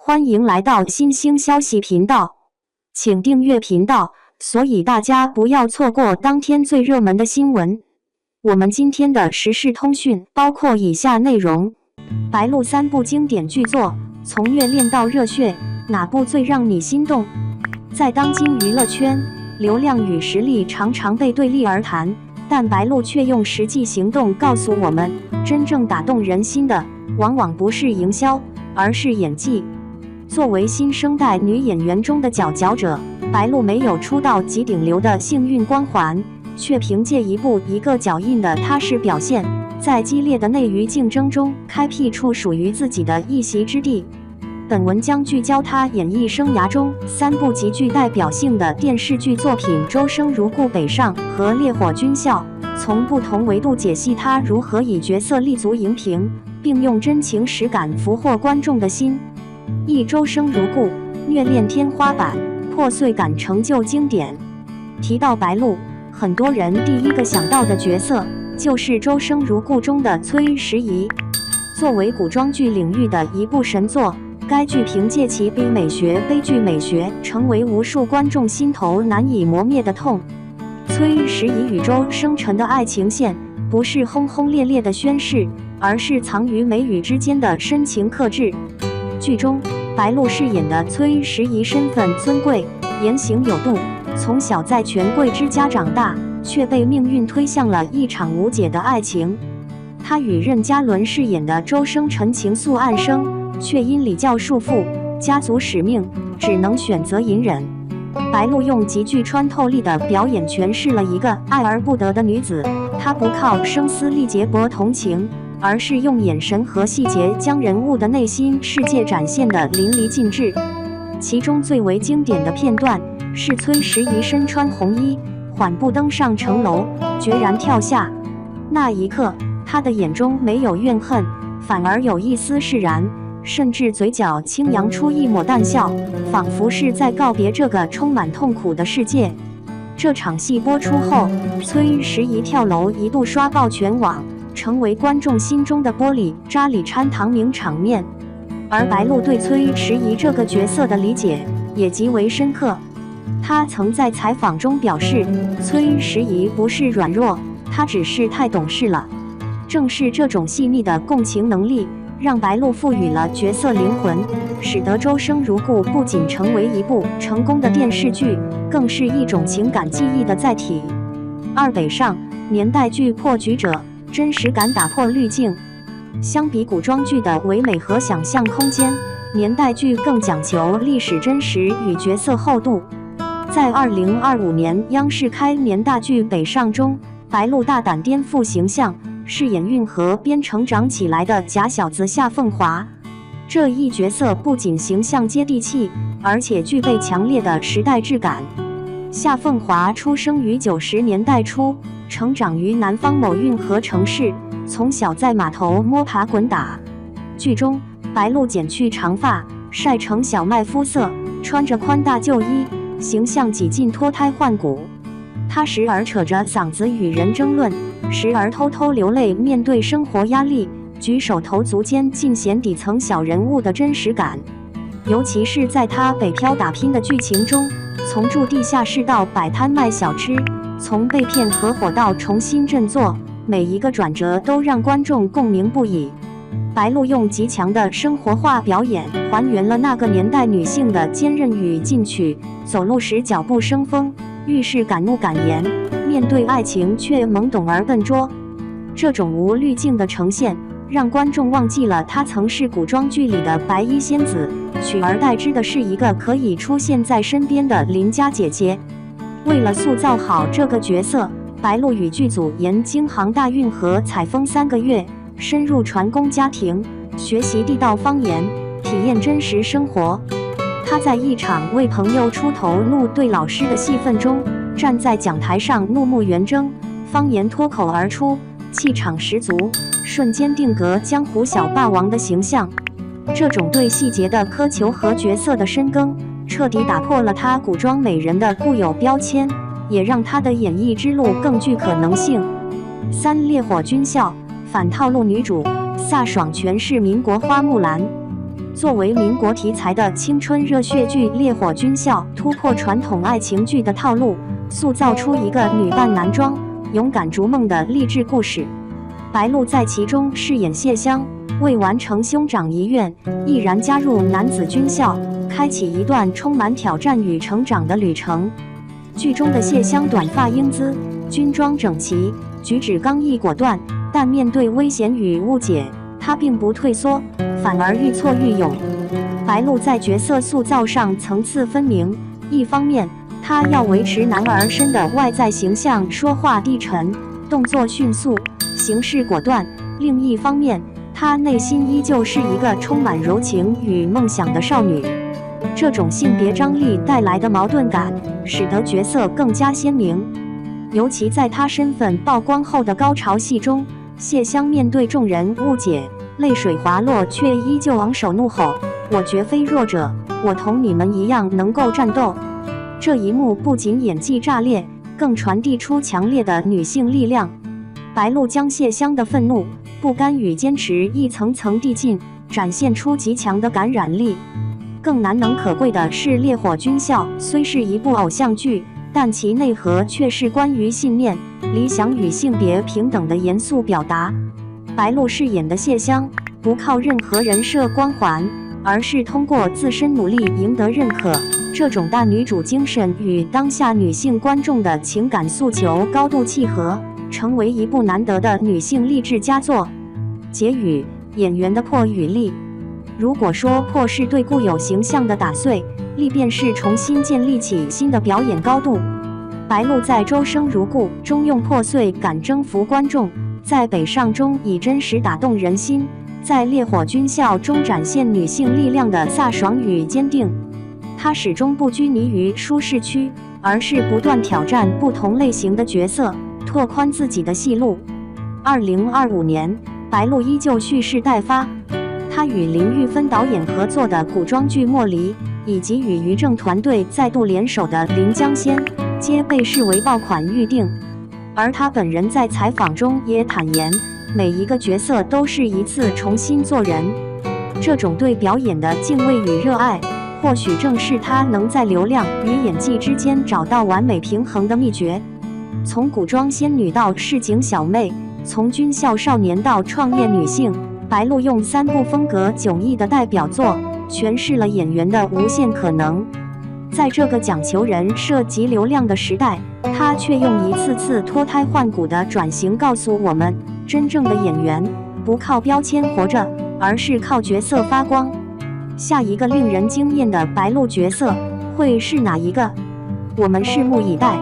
欢迎来到新兴消息频道，请订阅频道，所以大家不要错过当天最热门的新闻。我们今天的时事通讯包括以下内容：白鹿3部经典巨作，从虐恋到热血，哪部最让你心动？在当今娱乐圈，流量与实力常常被对立而谈，但白鹿却用实际行动告诉我们，真正打动人心的，往往不是营销，而是演技。作为新生代女演员中的佼佼者，白鹿没有出道即顶流的幸运光环，却凭借一步一个脚印的踏实表现，在激烈的内娱竞争中开辟出属于自己的一席之地。本文将聚焦她演艺生涯中3部极具代表性的电视剧作品《周生如故》《北上》和《烈火军校》，从不同维度解析她如何以角色立足荧屏，并用真情实感俘获观众的心。一周生如故，虐恋天花板，破碎感成就经典。提到白鹿，很多人第一个想到的角色就是《周生如故》中的崔时宜。作为古装剧领域的一部神作，该剧凭借其悲剧美学，成为无数观众心头难以磨灭的痛。崔时宜与周生辰的爱情线，不是轰轰烈烈的宣誓，而是藏于眉宇之间的深情克制。剧中，白鹿饰演的崔时宜身份尊贵，言行有度，从小在权贵之家长大，却被命运推向了一场无解的爱情。她与任嘉伦饰演的周生辰情愫暗生，却因礼教束缚、家族使命，只能选择隐忍。白鹿用极具穿透力的表演诠释了一个爱而不得的女子，她不靠声嘶力竭博同情，而是用眼神和细节将人物的内心世界展现得淋漓尽致。其中最为经典的片段是崔时宜身穿红衣，缓步登上城楼，决然跳下。那一刻，她的眼中没有怨恨，反而有一丝释然，甚至嘴角轻扬出一抹淡笑，仿佛是在告别这个充满痛苦的世界。这场戏播出后，崔时宜跳楼一度刷爆全网，成为观众心中的玻璃渣里掺糖名场面。而白鹿对崔时宜这个角色的理解也极为深刻。她曾在采访中表示，崔时宜不是软弱，她只是太懂事了。正是这种细腻的共情能力，让白鹿赋予了角色灵魂，使得《周生如故》不仅成为一部成功的电视剧，更是一种情感记忆的载体。二北上，年代剧破局者，真实感打破滤镜。相比古装剧的唯美和想象空间，年代剧更讲求历史真实与角色厚度。在2025年央视开年大剧《北上》中，白鹿大胆颠覆形象，饰演运河边成长起来的假小子夏凤华。这一角色不仅形象接地气，而且具备强烈的时代质感。夏凤华出生于90年代初，成长于南方某运河城市，从小在码头摸爬滚打。剧中，白鹿剪去长发，晒成小麦肤色，穿着宽大旧衣，形象几近脱胎换骨。她时而扯着嗓子与人争论，时而偷偷流泪，面对生活压力，举手投足间尽显底层小人物的真实感。尤其是在她北漂打拼的剧情中，从住地下室到摆摊卖小吃，从被骗合伙到重新振作，每一个转折都让观众共鸣不已。白鹿用极强的生活化表演，还原了那个年代女性的坚韧与进取，走路时脚步生风，遇事敢怒敢言，面对爱情却懵懂而笨拙。这种无滤镜的呈现，让观众忘记了她曾是古装剧里的白衣仙子，取而代之的是一个可以出现在身边的邻家姐姐。为了塑造好这个角色，白鹿与剧组沿京杭大运河采风3个月，深入船工家庭，学习地道方言，体验真实生活。她在一场为朋友出头怒对老师的戏份中，站在讲台上怒目圆睁，方言脱口而出，气场十足，瞬间定格江湖小霸王的形象。这种对细节的苛求和角色的深耕，彻底打破了她古装美人的固有标签，也让她的演艺之路更具可能性。3烈火军校，反套路女主飒爽诠释民国花木兰。作为民国题材的青春热血剧《烈火军校》，突破传统爱情剧的套路，塑造出一个女扮男装、勇敢逐梦的励志故事。白鹿在其中饰演谢湘，为完成兄长遗愿，毅然加入男子军校，开启一段充满挑战与成长的旅程。剧中的谢湘短发英姿，军装整齐，举止刚毅果断，但面对危险与误解，她并不退缩，反而愈挫愈勇。白鹿在角色塑造上层次分明，一方面她要维持男儿身的外在形象，说话低沉，动作迅速，行事果断；另一方面，她内心依旧是一个充满柔情与梦想的少女。这种性别张力带来的矛盾感，使得角色更加鲜明。尤其在她身份曝光后的高潮戏中，谢湘面对众人误解，泪水滑落，却依旧昂首怒吼：“我绝非弱者，我同你们一样能够战斗。”这一幕不仅演技炸裂，更传递出强烈的女性力量。白鹿将谢湘的愤怒、不甘与坚持一层层递进，展现出极强的感染力。更难能可贵的是，《烈火军校》虽是一部偶像剧，但其内核却是关于信念、理想与性别平等的严肃表达。白鹿饰演的谢湘，不靠任何人设光环，而是通过自身努力赢得认可。这种大女主精神与当下女性观众的情感诉求高度契合，成为一部难得的女性励志佳作。结语：演员的破与立。如果说破是对固有形象的打碎，立便是重新建立起新的表演高度。白鹿在《周生如故》中用破碎感征服观众，在《北上》中以真实打动人心，在《烈火军校》中展现女性力量的飒爽与坚定。她始终不拘泥于舒适区，而是不断挑战不同类型的角色，拓宽自己的戏路。2025年，白鹿依旧蓄势待发。她与林玉芬导演合作的古装剧《莫离》，以及与于正团队再度联手的《临江仙》，皆被视为爆款预定。而她本人在采访中也坦言，每一个角色都是一次重新做人。这种对表演的敬畏与热爱，或许正是她能在流量与演技之间找到完美平衡的秘诀。从古装仙女到市井小妹，从军校少年到创业女性，白鹿用3部风格迥异的代表作，诠释了演员的无限可能。在这个讲求人设及流量的时代，她却用一次次脱胎换骨的转型告诉我们，真正的演员不靠标签活着，而是靠角色发光。下一个令人惊艳的白鹿角色会是哪一个？我们拭目以待。